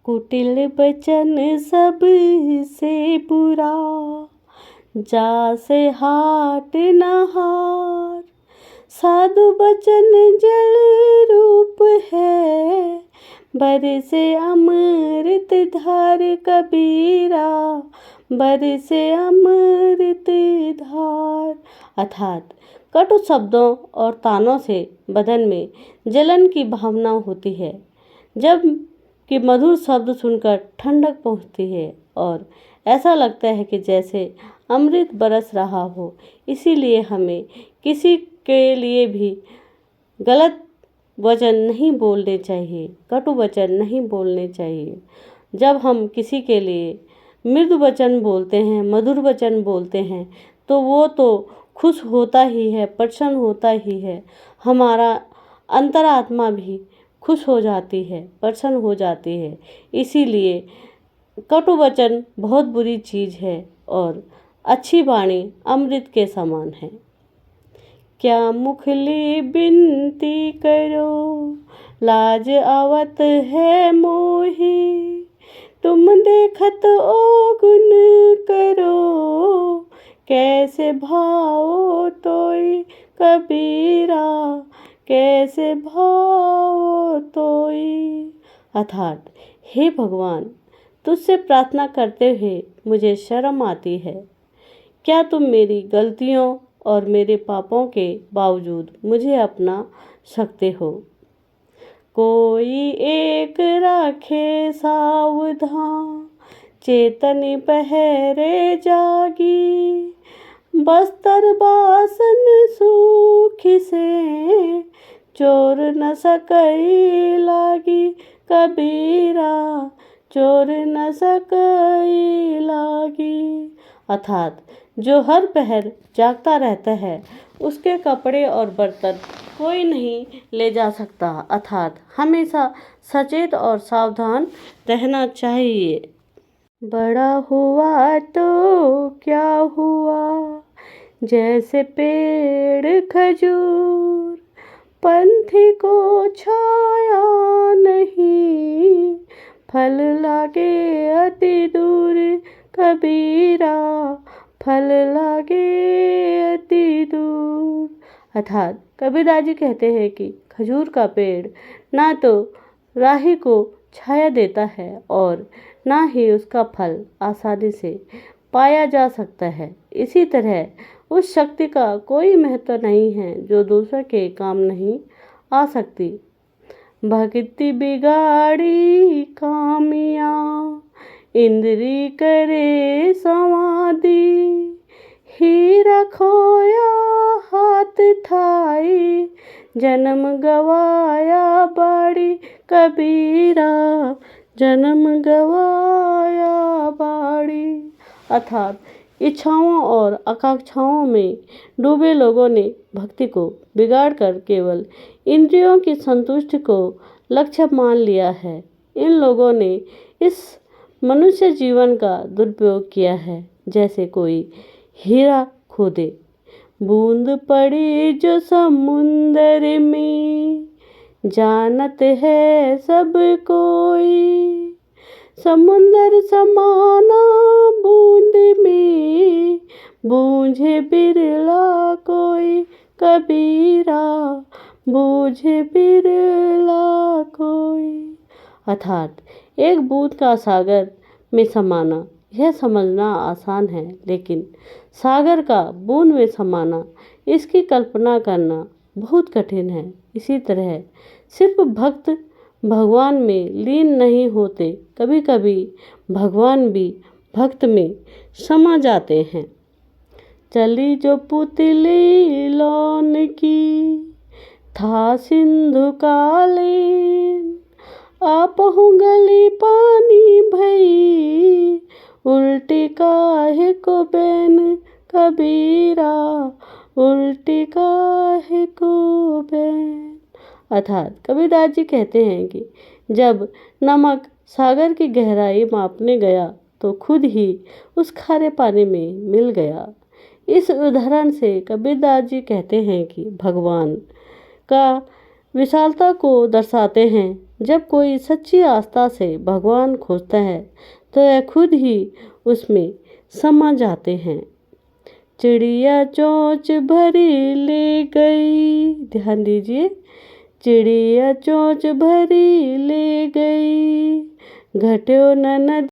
कुटिल बचन सब से बुरा, जासे हाट नहार। साधु बचन जल रूप है, बरसे अमृत धार। कबीरा बरसे अमृत धार। अर्थात कटु शब्दों और तानों से बदन में जलन की भावना होती है, जब कि मधुर शब्द सुनकर ठंडक पहुँचती है और ऐसा लगता है कि जैसे अमृत बरस रहा हो। इसीलिए हमें किसी के लिए भी गलत वचन नहीं बोलने चाहिए, कटु वचन नहीं बोलने चाहिए। जब हम किसी के लिए मृदु वचन बोलते हैं, मधुर वचन बोलते हैं, तो वो तो खुश होता ही है, प्रसन्न होता ही है। हमारा अंतरात्मा भी खुश हो जाती है, प्रसन्न हो जाती है। इसीलिए कटु वचन बहुत बुरी चीज़ है और अच्छी वाणी अमृत के समान है। क्या मुखली बिनती करो, लाज आवत है मोही। तुम देखत ओ गुण करो, कैसे भाओ तोई। कबीरा कैसे भाओ तोई। अर्थात हे भगवान, तुझसे प्रार्थना करते हुए मुझे शर्म आती है। क्या तुम मेरी गलतियों और मेरे पापों के बावजूद मुझे अपना सकते हो। कोई एक राखे सावधान, चेतन पहरे जागी। बस्तर बासन सूख से, चोर न सकई लागी। कबीरा चोर न सकई लागी। अर्थात जो हर पहर जागता रहता है, उसके कपड़े और बर्तन कोई नहीं ले जा सकता। अर्थात हमेशा सचेत और सावधान रहना चाहिए। बड़ा हुआ तो क्या हुआ, जैसे पेड़ खजूर। पंथी को छाया नहीं, फल लागे अति दूर। कबीरा फल लागे अति दूर। अर्थात कबीरदास जी कहते हैं कि खजूर का पेड़ ना तो राही को छाया देता है और ना ही उसका फल आसानी से पाया जा सकता है। इसी तरह उस शक्ति का कोई महत्व नहीं है जो दूसरों के काम नहीं आ सकती। भक्ति बिगाड़ी कामिया, इंद्री करे समाधि। हीरा खोया हाथ थाई, जन्म गवाया बाड़ी। कबीरा जन्म गवाया बाड़ी। अर्थात इच्छाओं और आकांक्षाओं में डूबे लोगों ने भक्ति को बिगाड़ कर केवल इंद्रियों की संतुष्टि को लक्ष्य मान लिया है। इन लोगों ने इस मनुष्य जीवन का दुरुपयोग किया है, जैसे कोई हीरा खोदे। बूंद पड़ी जो समुंदर में, जानत है सब कोई। समुंदर समाना बूंद में, बूझे बिरला कोई। कबीरा बूझे बिरला कोई। अर्थात एक बूंद का सागर में समाना यह समझना आसान है, लेकिन सागर का बूंद में समाना, इसकी कल्पना करना बहुत कठिन है। इसी तरह सिर्फ भक्त भगवान में लीन नहीं होते, कभी कभी भगवान भी भक्त में समा जाते हैं। चली जो पुतली लौन की, था सिंधु कालीन। आपहु गली पानी भई, उल्टी काहे को बैन। कबीरा उल्टी काहे को बैन। अर्थात कबीरदास जी कहते हैं कि जब नमक सागर की गहराई मापने गया तो खुद ही उस खारे पानी में मिल गया। इस उदाहरण से कबीरदास जी कहते हैं कि भगवान का विशालता को दर्शाते हैं। जब कोई सच्ची आस्था से भगवान खोजता है तो वह खुद ही उसमें समा जाते हैं। चिड़िया चोंच भरी ले गई, ध्यान दीजिए, चिड़िया चोंच भरी ले गई, घट्यो न नदी